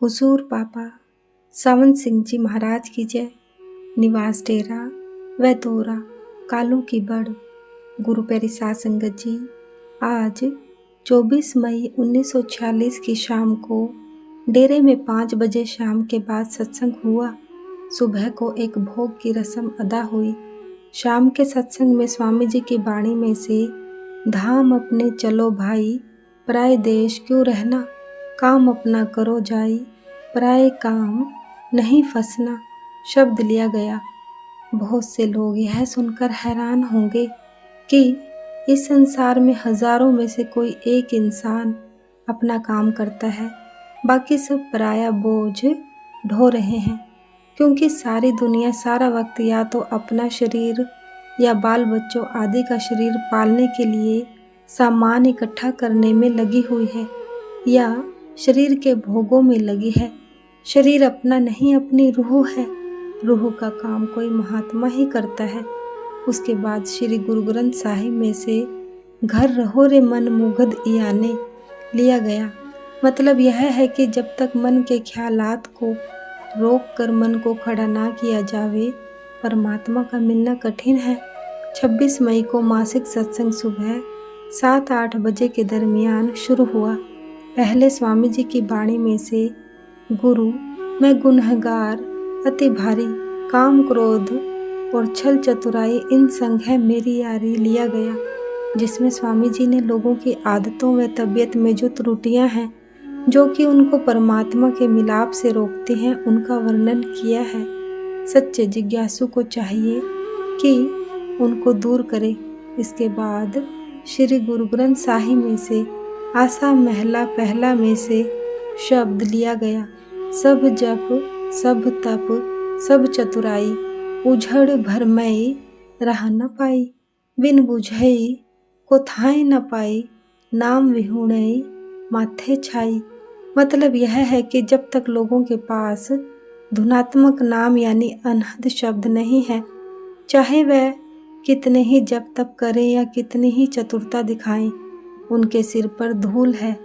हुजूर पापा सावंत सिंह जी महाराज की जय। निवास डेरा वैदोरा कालू की बड़। गुरु प्यारी साध संगत जी, आज 24 मई 1946 की शाम को डेरे में 5 बजे शाम के बाद सत्संग हुआ। सुबह को एक भोग की रस्म अदा हुई। शाम के सत्संग में स्वामी जी की वाणी में से धाम अपने चलो भाई, पराए देश क्यों रहना, काम अपना करो जाई, पराए काम नहीं फंसना शब्द लिया गया। बहुत से लोग यह सुनकर हैरान होंगे कि इस संसार में हजारों में से कोई एक इंसान अपना काम करता है, बाकी सब पराया बोझ ढो रहे हैं, क्योंकि सारी दुनिया सारा वक्त या तो अपना शरीर या बाल बच्चों आदि का शरीर पालने के लिए सामान इकट्ठा करने में लगी हुई है या शरीर के भोगों में लगी है। शरीर अपना नहीं, अपनी रूह है। रूह का काम कोई महात्मा ही करता है। उसके बाद श्री गुरु ग्रंथ साहिब में से घर रहो रे मन मुग्ध याने लिया गया। मतलब यह है कि जब तक मन के ख्यालात को रोक कर मन को खड़ा ना किया जावे, परमात्मा का मिलना कठिन है। 26 मई को मासिक सत्संग सुबह 7-8 बजे के दरमियान शुरू हुआ। पहले स्वामी जी की वाणी में से गुरु मैं गुनहगार अति भारी, काम क्रोध और छल चतुराई इन संग है मेरी यारी लिया गया, जिसमें स्वामी जी ने लोगों की आदतों व तबीयत में जो त्रुटियां हैं जो कि उनको परमात्मा के मिलाप से रोकती हैं, उनका वर्णन किया है। सच्चे जिज्ञासु को चाहिए कि उनको दूर करे। इसके बाद श्री गुरु ग्रंथ साहिब में से आसा महला पहला में से शब्द लिया गया। सब जप सब तप सब चतुराई, उझड़ भरमई रह न पाई, बिन बुझई को थाई न पाई, नाम विहुणई माथे छाई। मतलब यह है कि जब तक लोगों के पास धुनात्मक नाम यानी अनहद शब्द नहीं है, चाहे वह कितने ही जप तप करें या कितनी ही चतुरता दिखाएं, उनके सिर पर धूल है।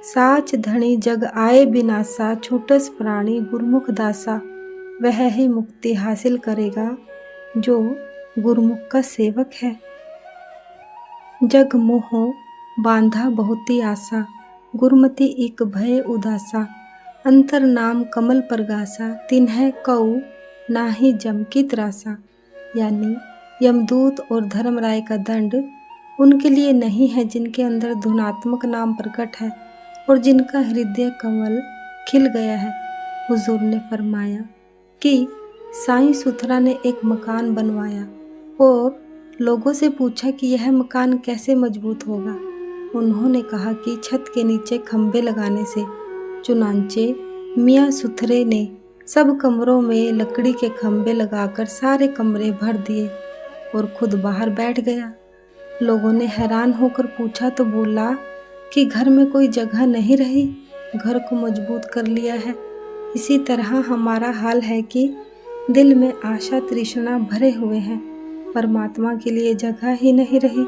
साच धनी जग आए बिनासा, छूटस प्राणी गुरमुख दासा। वह ही मुक्ति हासिल करेगा जो गुरमुख का सेवक है। जग मोह बांधा बहुती आशा, गुरमति एक भय उदासा। अंतर नाम कमल परगासा, तिन्ह कऊ नाही जम की त्रासा। यानी यमदूत और धर्मराय का दंड उनके लिए नहीं है जिनके अंदर धुनात्मक नाम प्रकट है और जिनका हृदय कमल खिल गया है। हुजूर ने फरमाया कि साईं सुथरा ने एक मकान बनवाया और लोगों से पूछा कि यह मकान कैसे मजबूत होगा। उन्होंने कहा कि छत के नीचे खंबे लगाने से। चुनांचे मियाँ सुथरे ने सब कमरों में लकड़ी के खंबे लगाकर सारे कमरे भर दिए और खुद बाहर बैठ गया। लोगों ने हैरान होकर पूछा तो बोला कि घर में कोई जगह नहीं रही, घर को मजबूत कर लिया है। इसी तरह हमारा हाल है कि दिल में आशा तृष्णा भरे हुए हैं, परमात्मा के लिए जगह ही नहीं रही।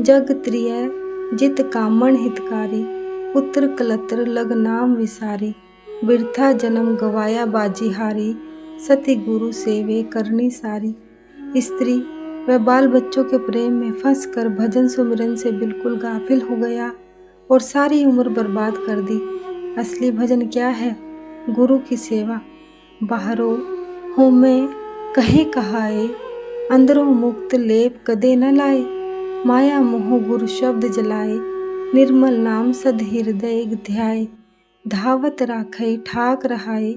जग त्रिय जित कामण हितकारी, पुत्र कलत्र लग नाम विसारी। बिरथा जन्म गवाया बाजीहारी, सती गुरु सेवे करनी सारी। स्त्री वह बाल बच्चों के प्रेम में फंस कर भजन सुमिरन से बिल्कुल गाफिल हो गया और सारी उम्र बर्बाद कर दी। असली भजन क्या है? गुरु की सेवा। बाहरों होमे कहे कहाए, अंदरों मुक्त लेप कदे न लाए। माया मोह गुरु शब्द जलाए, निर्मल नाम सद हृदय ध्याए। धावत राखे ठाक रहाए,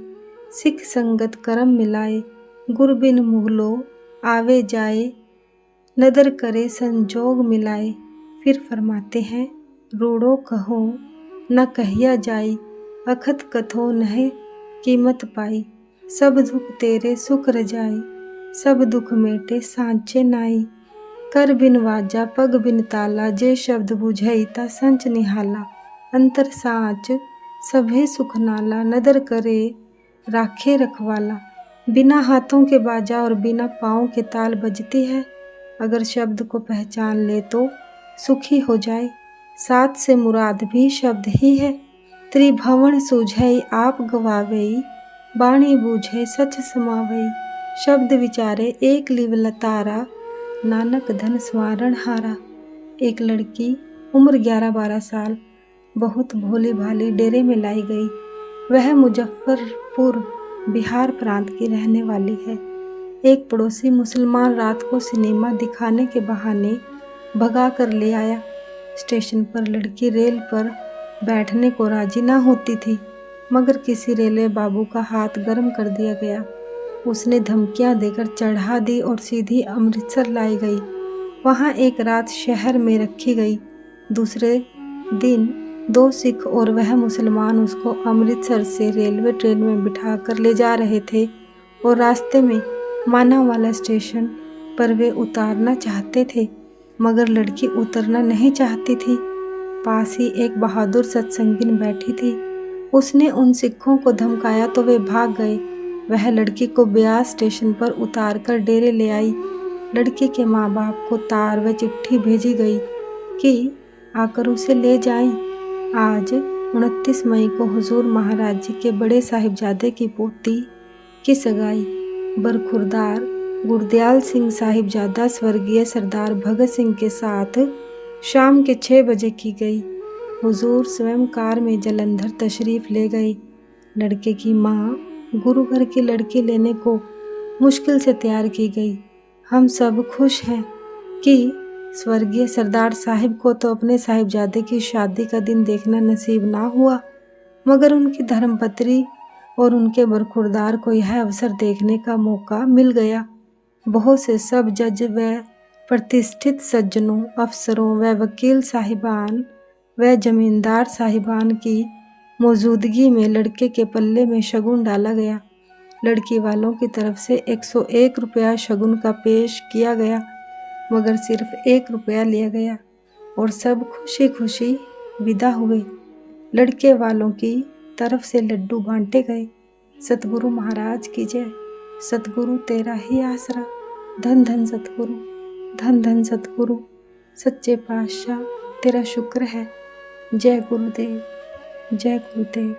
सिख संगत करम मिलाए। गुर बिन मुहलो आवे जाए, नदर करे संजोग मिलाए। फिर फरमाते हैं रूड़ो कहो न कहिया जाई, अखत कथो नहे कीमत पाई। सब दुख तेरे सुख रजाई, सब दुख मेटे सांचे नाई। कर बिन वाजा पग बिन ताला, जे शब्द बुझई ता संच निहाला। अंतर साँच सभे सुख नाला, नदर करे राखे रखवाला। बिना हाथों के बाजा और बिना पाँव के ताल बजती है। अगर शब्द को पहचान ले तो सुखी हो जाए। साथ से मुराद भी शब्द ही है। त्रिभुवन सूझई आप गवावई, बाणी बूझे सच समावई। शब्द विचारे एक लिवल तारा, नानक धन स्वारण हारा। एक लड़की उम्र 11-12 साल बहुत भोली भाली डेरे में लाई गई। वह मुजफ्फरपुर बिहार प्रांत की रहने वाली है। एक पड़ोसी मुसलमान रात को सिनेमा दिखाने के बहाने भगा कर ले आया। स्टेशन पर लड़की रेल पर बैठने को राजी ना होती थी, मगर किसी रेलवे बाबू का हाथ गर्म कर दिया गया। उसने धमकियां देकर चढ़ा दी और सीधी अमृतसर लाई गई। वहां एक रात शहर में रखी गई। दूसरे दिन 2 सिख और वह मुसलमान उसको अमृतसर से रेलवे ट्रेन में बिठा कर ले जा रहे थे और रास्ते में मानावाला स्टेशन पर वे उतारना चाहते थे, मगर लड़की उतरना नहीं चाहती थी। पास ही एक बहादुर सत्संगिन बैठी थी। उसने उन सिखों को धमकाया तो वे भाग गए। वह लड़की को ब्यास स्टेशन पर उतार कर डेरे ले आई। लड़की के माँ बाप को तार व चिट्ठी भेजी गई कि आकर उसे ले जाएं। आज 29 मई को हुजूर महाराज जी के बड़े साहिबजादे की पोती की सगाई बरखुरदार गुरदयाल सिंह साहिबजादा स्वर्गीय सरदार भगत सिंह के साथ शाम के 6 बजे की गई। हुजूर स्वयं कार में जलंधर तशरीफ ले गई। लड़के की माँ गुरु घर की लड़की लेने को मुश्किल से तैयार की गई। हम सब खुश हैं कि स्वर्गीय सरदार साहिब को तो अपने साहिबजादे की शादी का दिन देखना नसीब ना हुआ, मगर उनकी धर्मपत्री और उनके बरखुरदार को यह अवसर देखने का मौका मिल गया। बहुत से सब जज व प्रतिष्ठित सज्जनों, अफसरों व वकील साहिबान व जमींदार साहिबान की मौजूदगी में लड़के के पल्ले में शगुन डाला गया। लड़की वालों की तरफ से 101 रुपया शगुन का पेश किया गया, मगर सिर्फ 1 रुपया लिया गया और सब खुशी खुशी विदा हुए। लड़के वालों की तरफ से लड्डू बांटे गए। सतगुरु महाराज की जय। सतगुरु तेरा ही आसरा। धन धन सतगुरु, धन धन सतगुरु, सच्चे पातशाह तेरा शुक्र है। जय गुरुदेव, जय गुरुदेव।